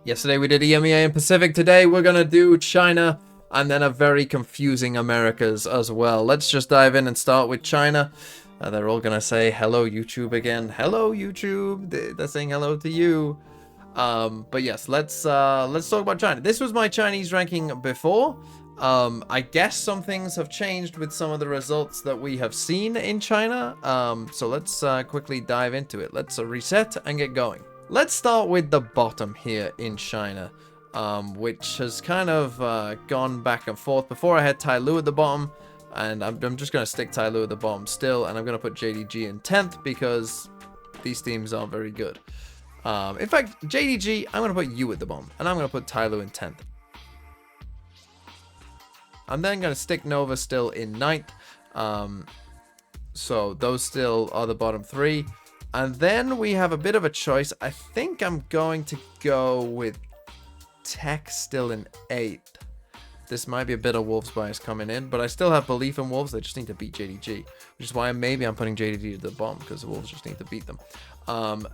Yesterday we did EMEA and Pacific. Today we're going to do China and then a very confusing Americas as well. Let's just dive in and start with China. They're all going to say hello YouTube again. Hello YouTube. They're saying hello to you. But yes, let's talk about China. This was my Chinese ranking before. I guess some things have changed with some of the results that we have seen in China. So let's quickly dive into it. Let's reset and get going. Let's start with the bottom here in China, which has kind of gone back and forth. Before I had Tai Lu at the bottom, and I'm just going to stick Tai Lu at the bottom still, and I'm going to put JDG in 10th because these teams are very good. In fact, JDG, I'm going to put you at the bottom, and I'm going to put Tai Lu in 10th. I'm then going to stick Nova still in 9th. So those still are the bottom three. And then we have a bit of a choice. I think I'm going to go with Tech still in 8th. This might be a bit of Wolves bias coming in, but I still have belief in Wolves. They just need to beat JDG, which is why maybe I'm putting JDG at the bottom, because the Wolves just need to beat them.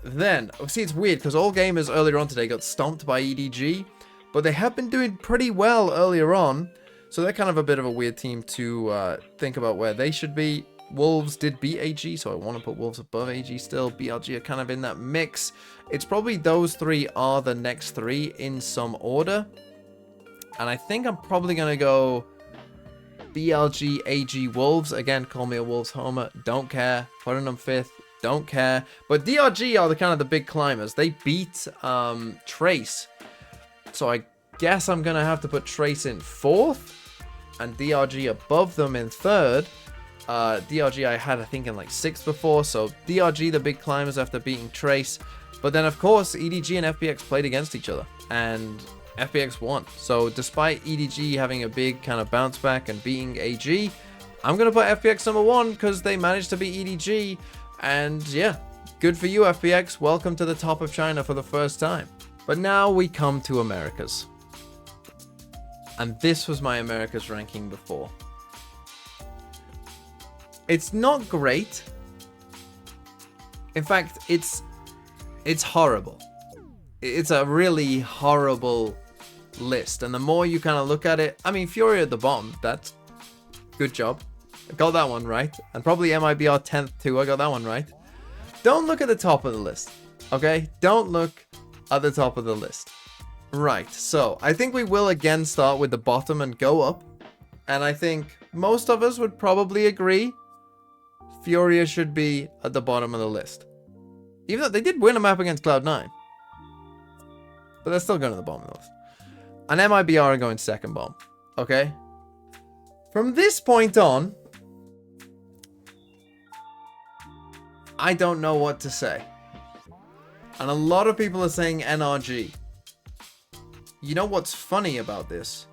Then, see, it's weird, because all gamers earlier on today got stomped by EDG, but they have been doing pretty well earlier on, so they're kind of a bit of a weird team to think about where they should be. Wolves did beat AG, so I want to put Wolves above AG still. BLG are kind of in that mix. It's probably those three are the next three in some order. And I think I'm probably going to go BLG, AG, Wolves. Again, call me a Wolves homer. Don't care. Putting them 5th. Don't care. But DRG are the kind of the big climbers. They beat Trace. So I guess I'm going to have to put Trace in 4th. And DRG above them in 3rd. DRG I had, I think, in like 6th before, so DRG the big climbers after beating Trace. But then, of course, EDG and FPX played against each other, and FPX won. So despite EDG having a big kind of bounce back and beating AG, I'm going to put FPX number 1 because they managed to beat EDG, and yeah, good for you, FPX. Welcome to the top of China for the first time. But now we come to Americas. And this was my Americas ranking before. It's not great. In fact, it's horrible. It's a really horrible list. And the more you kind of look at it, I mean, Fury at the bottom, that's good job. I got that one right. And probably MIBR 10th too, I got that one right. Don't look at the top of the list, okay? Don't look at the top of the list. Right, so I think we will again start with the bottom and go up. And I think most of us would probably agree Furia should be at the bottom of the list. Even though they did win a map against Cloud9. But they're still going to the bottom of the list. And MIBR are going second bottom. Okay? From this point on, I don't know what to say. And a lot of people are saying NRG. You know what's funny about this?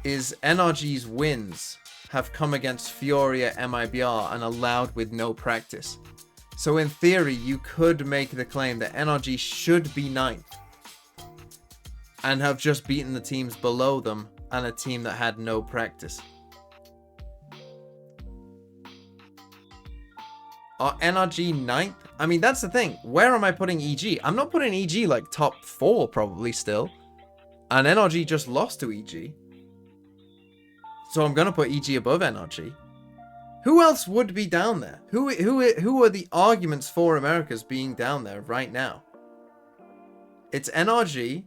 Is NRG's wins have come against Furia MIBR and allowed with no practice. So in theory, you could make the claim that NRG should be 9th and have just beaten the teams below them and a team that had no practice. Are NRG 9th? I mean, that's the thing. Where am I putting EG? I'm not putting EG like top 4 probably still. And NRG just lost to EG. So I'm going to put EG above NRG. Who else would be down there? Who are the arguments for Americas being down there right now? It's NRG.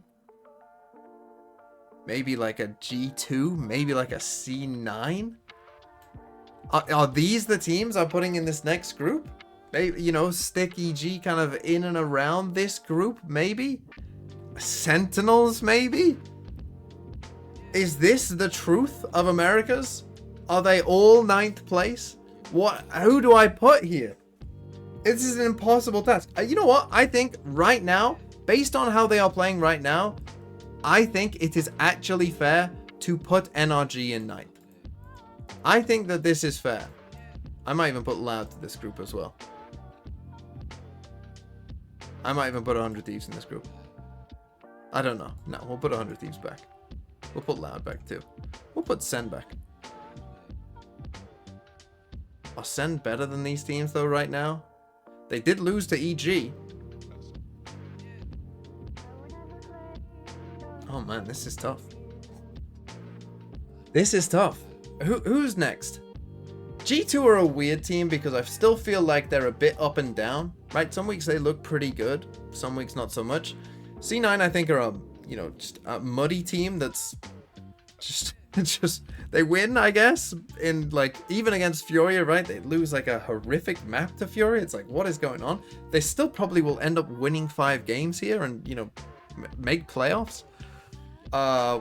Maybe like a G2. Maybe like a C9. Are these the teams I'm putting in this next group? Maybe, you know, stick EG kind of in and around this group, maybe? Sentinels, maybe? Is this the truth of Americas? Are they all 9th place? Who do I put here? This is an impossible task. You know what? I think right now, based on how they are playing right now, I think it is actually fair to put NRG in 9th. I think that this is fair. I might even put Loud to this group as well. I might even put 100 Thieves in this group. I don't know. No, we'll put 100 Thieves back. We'll put Loud back too. We'll put Sen back. Are Sen better than these teams though right now? They did lose to EG. Oh man, this is tough. This is tough. Who's next? G2 are a weird team because I still feel like they're a bit up and down, right? Some weeks they look pretty good, some weeks not so much. C9 I think are a, you know, just a muddy team that's just they win, I guess, in like even against Furia, right? They lose like a horrific map to Furia. It's like, what is going on? They still probably will end up winning 5 games here and, you know, make playoffs,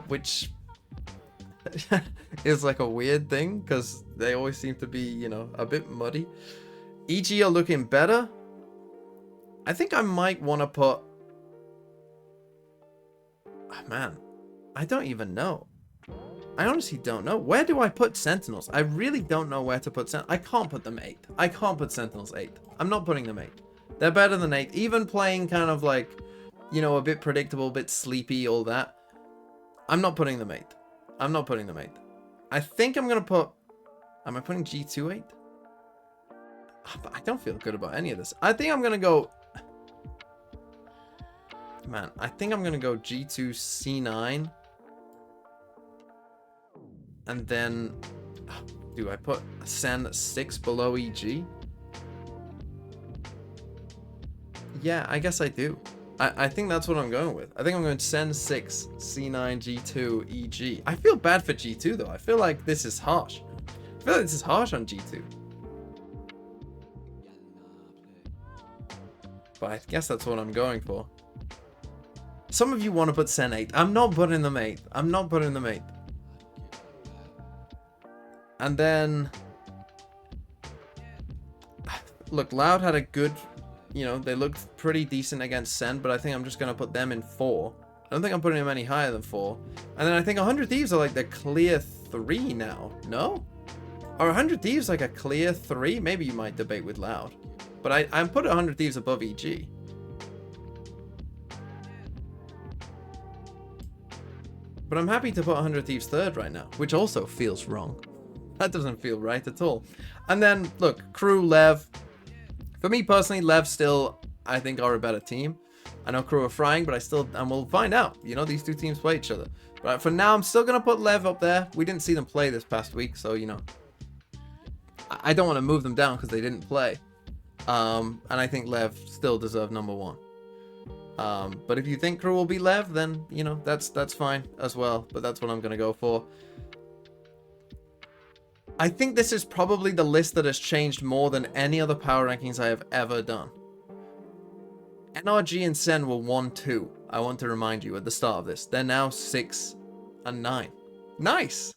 which is like a weird thing because they always seem to be, you know, a bit muddy. EG are looking better. I think I might want to put, oh, man, I don't even know. I honestly don't know. Where do I put Sentinels? I really don't know where to put Sentinels. I can't put them 8th. I can't put Sentinels 8th. I'm not putting them 8th. They're better than 8th. Even playing kind of like, you know, a bit predictable, a bit sleepy, all that. I'm not putting them 8th. I'm not putting them 8th. I think I'm going to put... Am I putting G2 8th? I don't feel good about any of this. I think I'm going to go... Man, I think I'm going to go G2 C9. And then... Do I put Sen 6 below EG? Yeah, I guess I do. I think that's what I'm going with. I think I'm going Sen 6, C9, G2, EG. I feel bad for G2 though. I feel like this is harsh. I feel like this is harsh on G2. But I guess that's what I'm going for. Some of you want to put Sen 8. I'm not putting them 8. I'm not putting them 8. And then... Look, Loud had a good... You know, they looked pretty decent against Sen, but I think I'm just going to put them in 4. I don't think I'm putting them any higher than 4. And then I think 100 Thieves are like the clear 3 now. No? Are 100 Thieves like a clear 3? Maybe you might debate with Loud. But I'm putting 100 Thieves above EG. But I'm happy to put 100 Thieves 3rd right now, which also feels wrong. That doesn't feel right at all. And then, look, Crew, Lev. For me personally, Lev still, I think, are a better team. I know Crew are frying, but and we'll find out. You know, these two teams play each other. But for now, I'm still going to put Lev up there. We didn't see them play this past week, so, you know. I don't want to move them down because they didn't play. And I think Lev still deserve number 1. But if you think Crew will be Lev, then, you know, that's fine as well. But that's what I'm going to go for. I think this is probably the list that has changed more than any other power rankings I have ever done. NRG and Sen were 1-2. I want to remind you at the start of this. They're now 6 and 9. Nice!